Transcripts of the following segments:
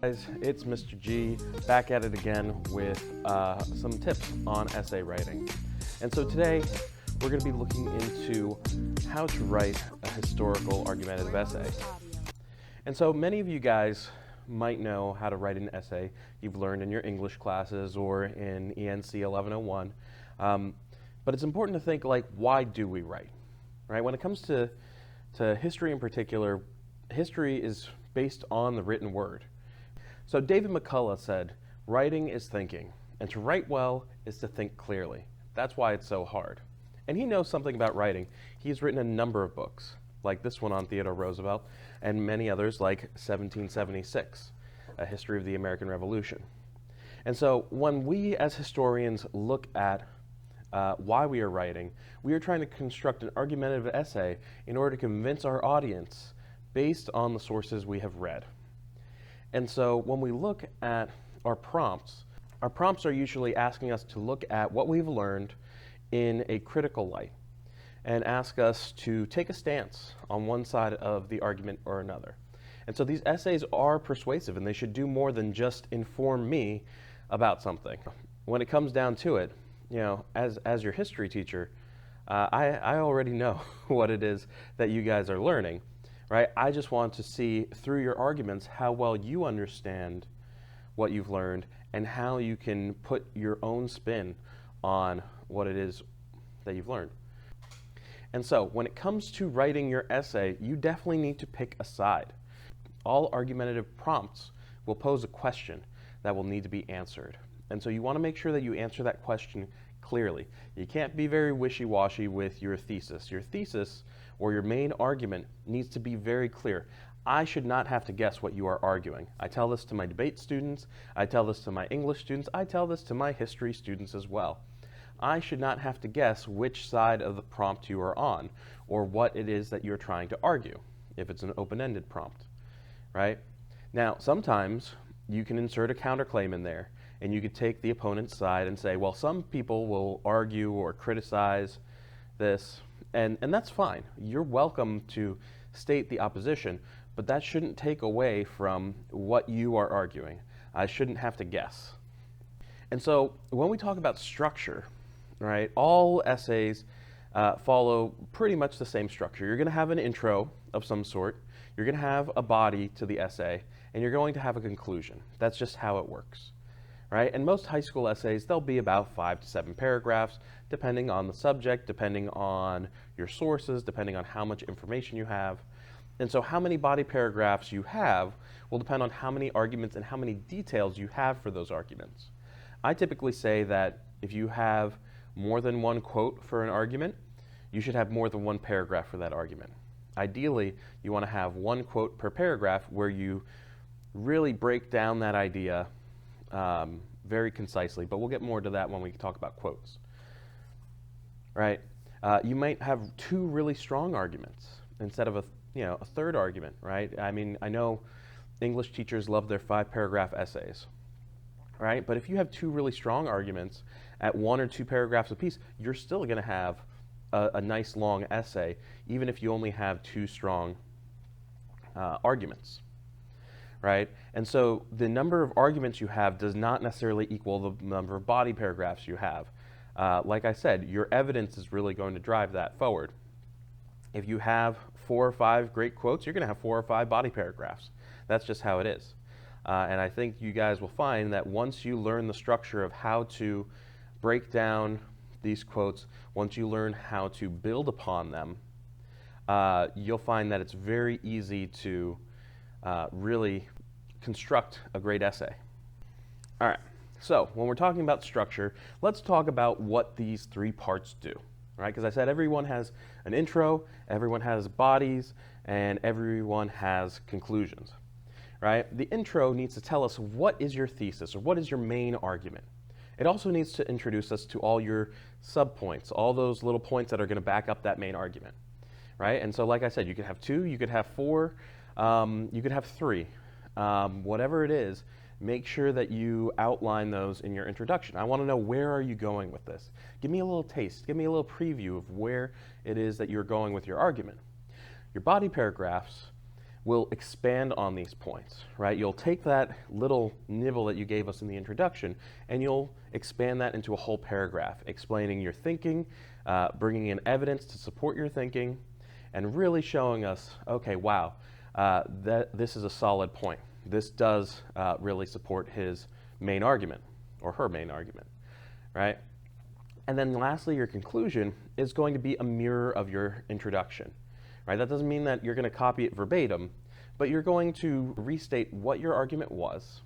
Guys, it's Mr. G back at it again with some tips on essay writing. And so today we're going to be looking into how to write a historical argumentative essay. And so many of you guys might know how to write an essay you've learned in your English classes or in ENC 1101. But it's important to think, like, why do we write? Right? When it comes to history in particular, history is based on the written word. So David McCullough said, writing is thinking, and to write well is to think clearly. That's why it's so hard. And he knows something about writing. He's written a number of books, like this one on Theodore Roosevelt, and many others like 1776, A History of the American Revolution. And so when we as historians look at why we are writing, we are trying to construct an argumentative essay in order to convince our audience based on the sources we have read. And so when we look at our prompts are usually asking us to look at what we've learned in a critical light and ask us to take a stance on one side of the argument or another. And so these essays are persuasive, and they should do more than just inform me about something. When it comes down to it, you know, as your history teacher, I already know what it is that you guys are learning. Right? I just want to see through your arguments how well you understand what you've learned and how you can put your own spin on what it is that you've learned. And so when it comes to writing your essay, you definitely need to pick a side. All argumentative prompts will pose a question that will need to be answered. And so you want to make sure that you answer that question clearly. You can't be very wishy-washy with your thesis. Your thesis or your main argument needs to be very clear. I should not have to guess what you are arguing. I tell this to my debate students, I tell this to my English students, I tell this to my history students as well. I should not have to guess which side of the prompt you are on or what it is that you're trying to argue, if it's an open-ended prompt, right? Now, sometimes you can insert a counterclaim in there, and you could take the opponent's side and say, well, some people will argue or criticize this, and that's fine. You're welcome to state the opposition, but that shouldn't take away from what you are arguing. I shouldn't have to guess. And so when we talk about structure, right, all essays follow pretty much the same structure. You're going to have an intro of some sort, you're going to have a body to the essay, and you're going to have a conclusion. That's just how it works. Right? And most high school essays, they'll be about 5 to 7 paragraphs, depending on the subject, depending on your sources, depending on how much information you have. And so how many body paragraphs you have will depend on how many arguments and how many details you have for those arguments. I typically say that if you have more than one quote for an argument, you should have more than one paragraph for that argument. Ideally, you want to have one quote per paragraph where you really break down that idea very concisely, but we'll get more to that when we talk about quotes. Right? You might have 2 really strong arguments instead of a third argument, right? I mean, I know English teachers love their 5-paragraph essays, right? But if you have 2 really strong arguments at 1 or 2 paragraphs apiece, you're still going to have a nice long essay, even if you only have 2 strong arguments. Right? And so the number of arguments you have does not necessarily equal the number of body paragraphs you have. Like I said, your evidence is really going to drive that forward. If you have 4 or 5 great quotes, you're going to have 4 or 5 body paragraphs. That's just how it is. And I think you guys will find that once you learn the structure of how to break down these quotes, once you learn how to build upon them, you'll find that it's very easy to really construct a great essay. All right, so when we're talking about structure, let's talk about what these 3 parts do, right? Because I said everyone has an intro, everyone has bodies, and everyone has conclusions, right? The intro needs to tell us what is your thesis or what is your main argument. It also needs to introduce us to all your subpoints, all those little points that are going to back up that main argument, right? And so like I said, you could have 2, you could have 4, you could have 3. Whatever it is, make sure that you outline those in your introduction. I want to know, where are you going with this? Give me a little taste, give me a little preview of where it is that you're going with your argument. Your body paragraphs will expand on these points, right? You'll take that little nibble that you gave us in the introduction and you'll expand that into a whole paragraph, explaining your thinking, bringing in evidence to support your thinking, and really showing us, okay, wow, that this is a solid point. This does really support his main argument or her main argument, right? And then lastly, your conclusion is going to be a mirror of your introduction, right? That doesn't mean that you're going to copy it verbatim, but you're going to restate what your argument was,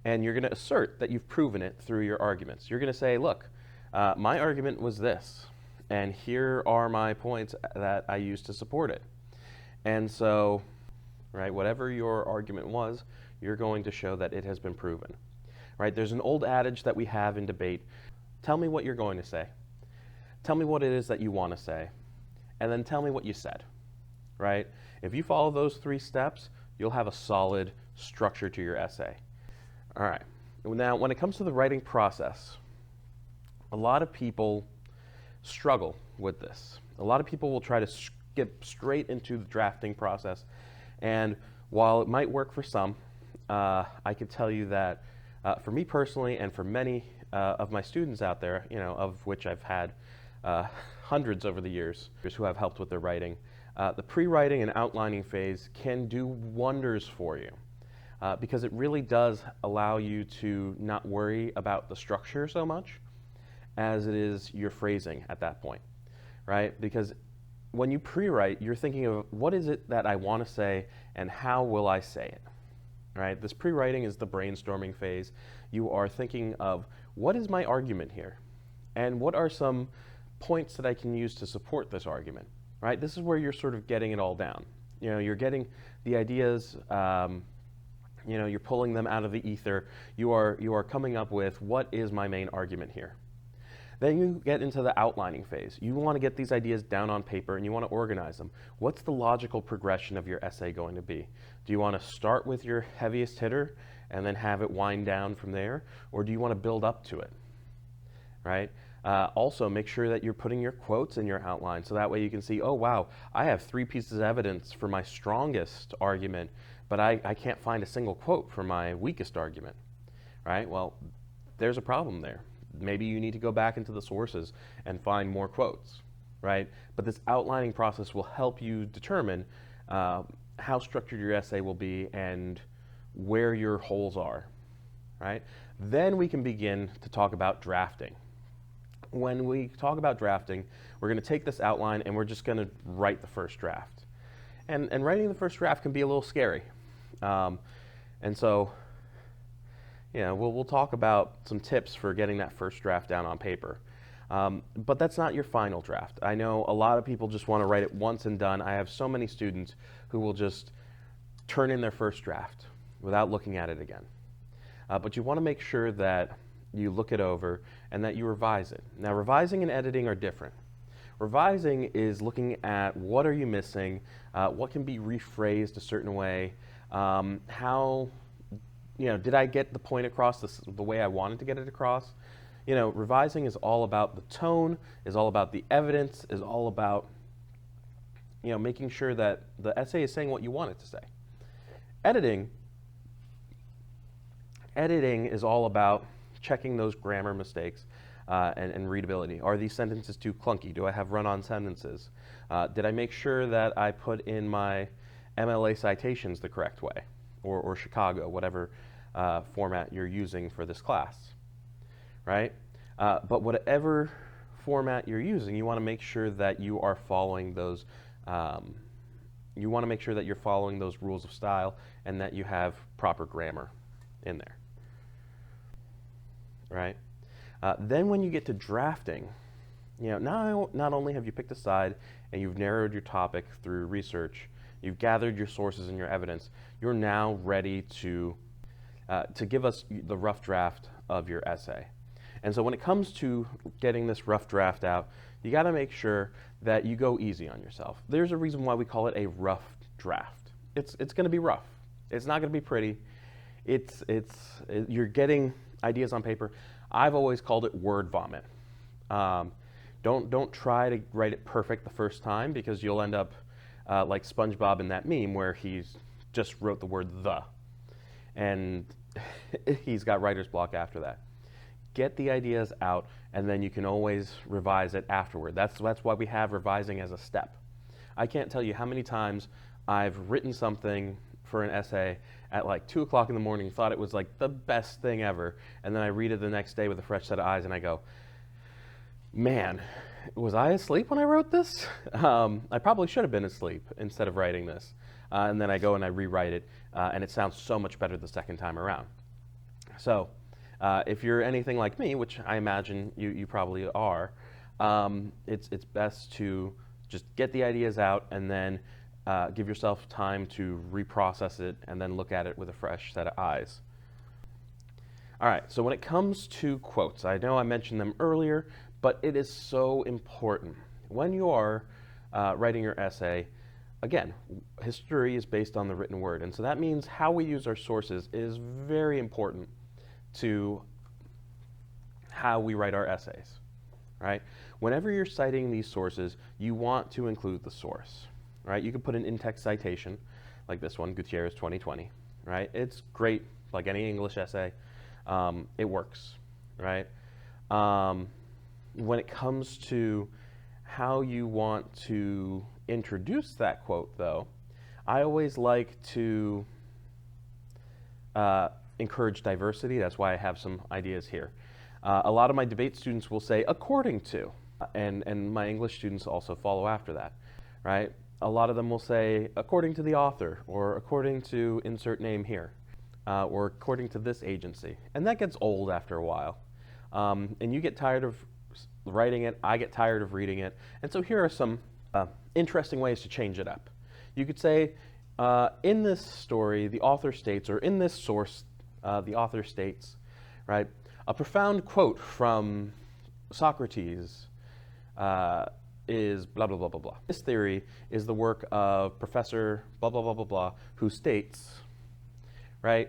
and you're going to assert that you've proven it through your arguments. You're going to say, look, my argument was this, and here are my points that I used to support it. And so, right, whatever your argument was, you're going to show that it has been proven, right? There's an old adage that we have in debate. Tell me what you're going to say. Tell me what it is that you want to say, and then tell me what you said, right? If you follow those 3 steps, you'll have a solid structure to your essay. All right. Now, when it comes to the writing process, a lot of people struggle with this. A lot of people will try to skip straight into the drafting process, and while it might work for some, I could tell you that for me personally and for many of my students out there, of which I've had hundreds over the years who have helped with their writing, the pre-writing and outlining phase can do wonders for you because it really does allow you to not worry about the structure so much as it is your phrasing at that point, right? Because when you pre-write, you're thinking of what is it that I want to say and how will I say it, right? This pre-writing is the brainstorming phase. You are thinking of what is my argument here and what are some points that I can use to support this argument, right? This is where you're sort of getting it all down. You're getting the ideas, you're pulling them out of the ether. You are coming up with what is my main argument here. Then you get into the outlining phase. You want to get these ideas down on paper and you want to organize them. What's the logical progression of your essay going to be? Do you want to start with your heaviest hitter and then have it wind down from there? Or do you want to build up to it, right? Also, make sure that you're putting your quotes in your outline so that way you can see, oh wow, I have 3 pieces of evidence for my strongest argument, but I can't find a single quote for my weakest argument, right? Well, there's a problem there. Maybe you need to go back into the sources and find more quotes, right? But this outlining process will help you determine how structured your essay will be and where your holes are, right? Then we can begin to talk about drafting. When we talk about drafting, we're going to take this outline and we're just going to write the first draft. And writing the first draft can be a little scary. And so, we'll talk about some tips for getting that first draft down on paper. But that's not your final draft. I know a lot of people just want to write it once and done. I have so many students who will just turn in their first draft without looking at it again. But you want to make sure that you look it over and that you revise it. Now, revising and editing are different. Revising is looking at what are you missing, what can be rephrased a certain way, how did I get the point across the way I wanted to get it across? Revising is all about the tone, is all about the evidence, is all about, making sure that the essay is saying what you want it to say. Editing is all about checking those grammar mistakes and readability. Are these sentences too clunky? Do I have run-on sentences? Did I make sure that I put in my MLA citations the correct way? Or Chicago, whatever format you're using for this class, right? But whatever format you're using, you want to make sure that you are following those. You want to make sure that you're following those rules of style and that you have proper grammar in there, right? Then when you get to drafting, not only have you picked a side and you've narrowed your topic through research, you've gathered your sources and your evidence, you're now ready to give us the rough draft of your essay. And so when it comes to getting this rough draft out, you got to make sure that you go easy on yourself. There's a reason why we call it a rough draft. It's going to be rough. It's not going to be pretty. You're getting ideas on paper. I've always called it word vomit. Don't try to write it perfect the first time because you'll end up like SpongeBob in that meme where he's just wrote the word the, and he's got writer's block after that. Get the ideas out, and then you can always revise it afterward. That's why we have revising as a step. I can't tell you how many times I've written something for an essay at like 2 o'clock in the morning, thought it was like the best thing ever, and then I read it the next day with a fresh set of eyes and I go, man, was I asleep when I wrote this? I probably should have been asleep instead of writing this. And then I go and I rewrite it, and it sounds so much better the second time around. So if you're anything like me, which I imagine you probably are, it's best to just get the ideas out and then give yourself time to reprocess it and then look at it with a fresh set of eyes. All right, so when it comes to quotes, I know I mentioned them earlier, but it is so important. When you are writing your essay, again, history is based on the written word, and so that means how we use our sources is very important to how we write our essays, right? Whenever you're citing these sources, you want to include the source, right? You could put an in-text citation, like this one, Gutierrez 2020, right? It's great, like any English essay. It works, right? When it comes to how you want to introduce that quote, though, I always like to encourage diversity. That's why I have some ideas here. A lot of my debate students will say, according to, and my English students also follow after that, right? A lot of them will say, according to the author, or according to insert name here, or according to this agency. And that gets old after a while. And you get tired of writing it, I get tired of reading it. And so here are some interesting ways to change it up. You could say, in this story, the author states, or in this source, the author states, right? A profound quote from Socrates is blah, blah, blah, blah, blah. This theory is the work of Professor blah, blah, blah, blah, blah, who states, right?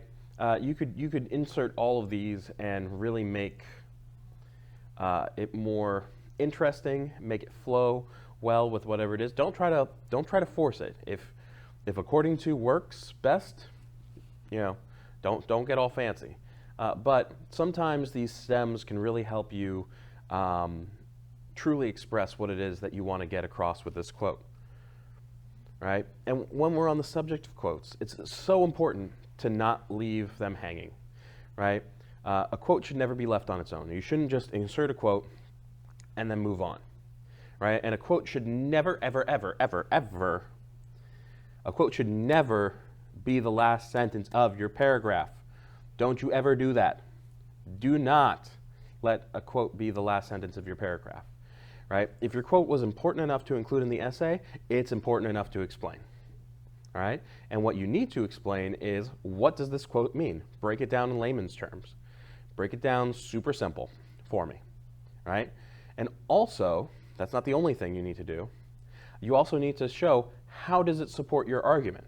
You could insert all of these and really make it more interesting, make it flow well with whatever it is. Don't try to force it. If according to works best, don't get all fancy. But sometimes these stems can really help you truly express what it is that you want to get across with this quote, right? And when we're on the subject of quotes, it's so important to not leave them hanging, right? A quote should never be left on its own. You shouldn't just insert a quote and then move on, right? And a quote should never, ever, ever, ever, ever, a quote should never be the last sentence of your paragraph. Don't you ever do that. Do not let a quote be the last sentence of your paragraph, right? If your quote was important enough to include in the essay, it's important enough to explain, all right? And what you need to explain is, what does this quote mean? Break it down in layman's terms. Break it down super simple for me, right? And also, that's not the only thing you need to do. You also need to show, how does it support your argument?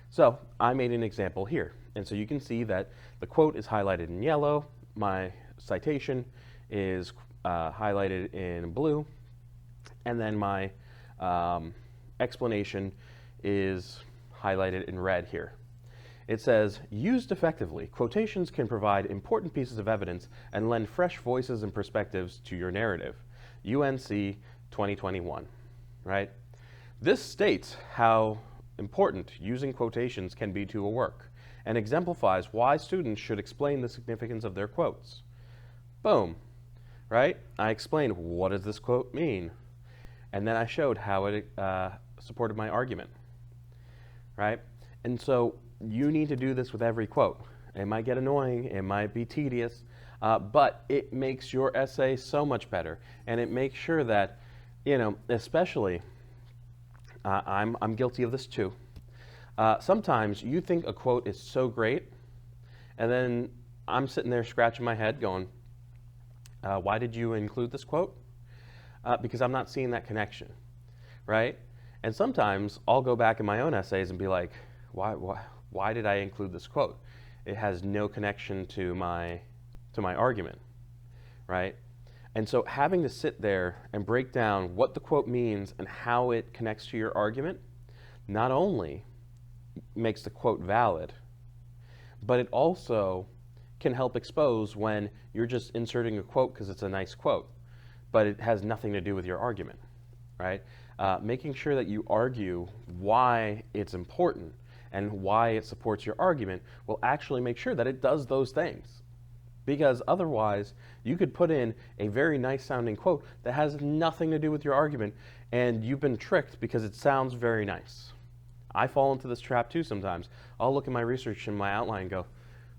So I made an example here. And so you can see that the quote is highlighted in yellow, my citation is highlighted in blue, and then my explanation is highlighted in red here. It says, used effectively, quotations can provide important pieces of evidence and lend fresh voices and perspectives to your narrative. UNC 2021, right? This states how important using quotations can be to a work, and exemplifies why students should explain the significance of their quotes. Boom, right? I explained, what does this quote mean? And then I showed how it supported my argument, right? And so you need to do this with every quote. It might get annoying, it might be tedious, but it makes your essay so much better. And it makes sure that, especially, I'm guilty of this too. Sometimes you think a quote is so great, and then I'm sitting there scratching my head going, why did you include this quote? Because I'm not seeing that connection, right? And sometimes I'll go back in my own essays and be like, why did I include this quote? It has no connection to my argument, right? And so having to sit there and break down what the quote means and how it connects to your argument not only makes the quote valid, but it also can help expose when you're just inserting a quote because it's a nice quote, but it has nothing to do with your argument, right? Making sure that you argue why it's important and why it supports your argument will actually make sure that it does those things. Because otherwise, you could put in a very nice sounding quote that has nothing to do with your argument, and you've been tricked because it sounds very nice. I fall into this trap too sometimes. I'll look at my research and my outline and go,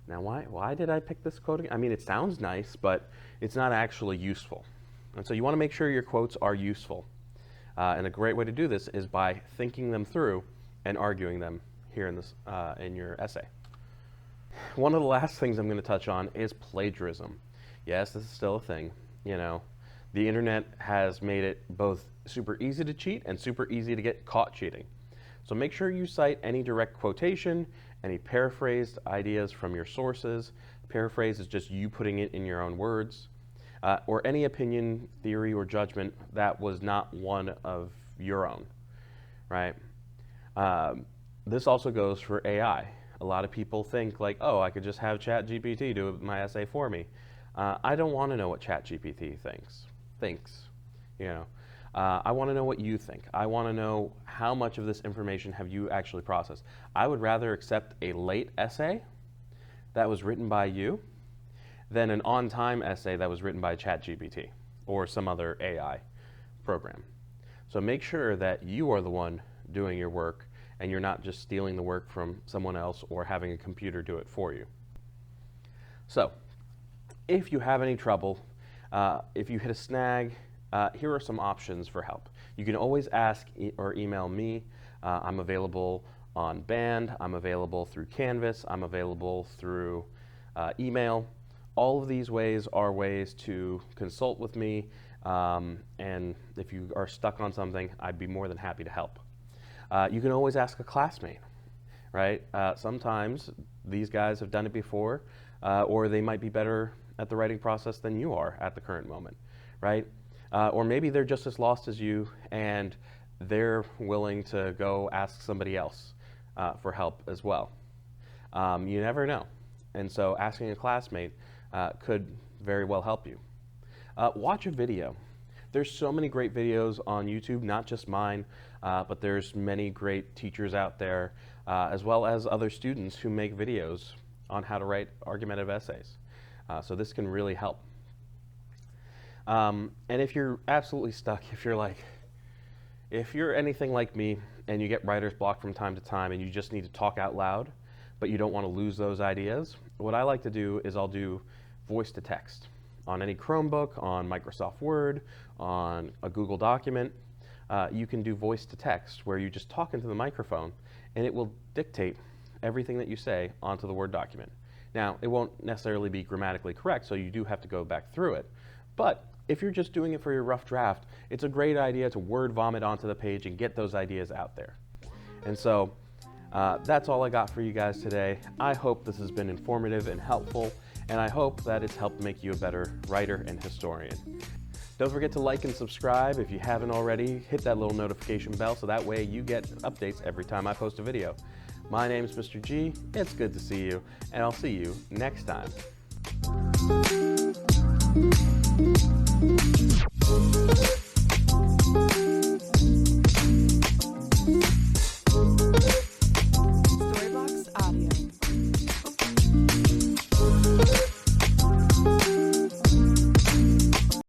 now why did I pick this quote again? I mean, it sounds nice, but it's not actually useful. And so you want to make sure your quotes are useful. And a great way to do this is by thinking them through and arguing them here in your essay. One of the last things I'm going to touch on is plagiarism. Yes, this is still a thing. You know, the internet has made it both super easy to cheat and super easy to get caught cheating. So make sure you cite any direct quotation, any paraphrased ideas from your sources. Paraphrase is just you putting it in your own words, or any opinion, theory, or judgment that was not one of your own, right? This also goes for AI. A lot of people think like, oh, I could just have ChatGPT do my essay for me. I don't want to know what ChatGPT thinks. You know, I want to know what you think. I want to know how much of this information have you actually processed. I would rather accept a late essay that was written by you than an on-time essay that was written by ChatGPT or some other AI program. So make sure that you are the one doing your work and you're not just stealing the work from someone else or having a computer do it for you. So, if you have any trouble, if you hit a snag, here are some options for help. You can always ask or email me. I'm available on Band, I'm available through Canvas, I'm available through email. All of these ways are ways to consult with me, and if you are stuck on something, I'd be more than happy to help. You can always ask a classmate, right? Sometimes these guys have done it before, or they might be better at the writing process than you are at the current moment, right? Or maybe they're just as lost as you and they're willing to go ask somebody else for help as well. You never know. And so asking a classmate could very well help you. Watch a video. There's so many great videos on YouTube, not just mine, but there's many great teachers out there, as well as other students who make videos on how to write argumentative essays. So this can really help. And if you're absolutely stuck, if you're anything like me and you get writer's block from time to time and you just need to talk out loud, but you don't want to lose those ideas, what I like to do is I'll do voice to text on any Chromebook, on Microsoft Word, on a Google document. You can do voice to text where you just talk into the microphone and it will dictate everything that you say onto the Word document. Now, it won't necessarily be grammatically correct, so you do have to go back through it. But if you're just doing it for your rough draft, it's a great idea to word vomit onto the page and get those ideas out there. And so that's all I got for you guys today. I hope this has been informative and helpful, and I hope that it's helped make you a better writer and historian. Don't forget to like and subscribe if you haven't already. Hit that little notification bell so that way you get updates every time I post a video. My name is Mr. G. It's good to see you, and I'll see you next time.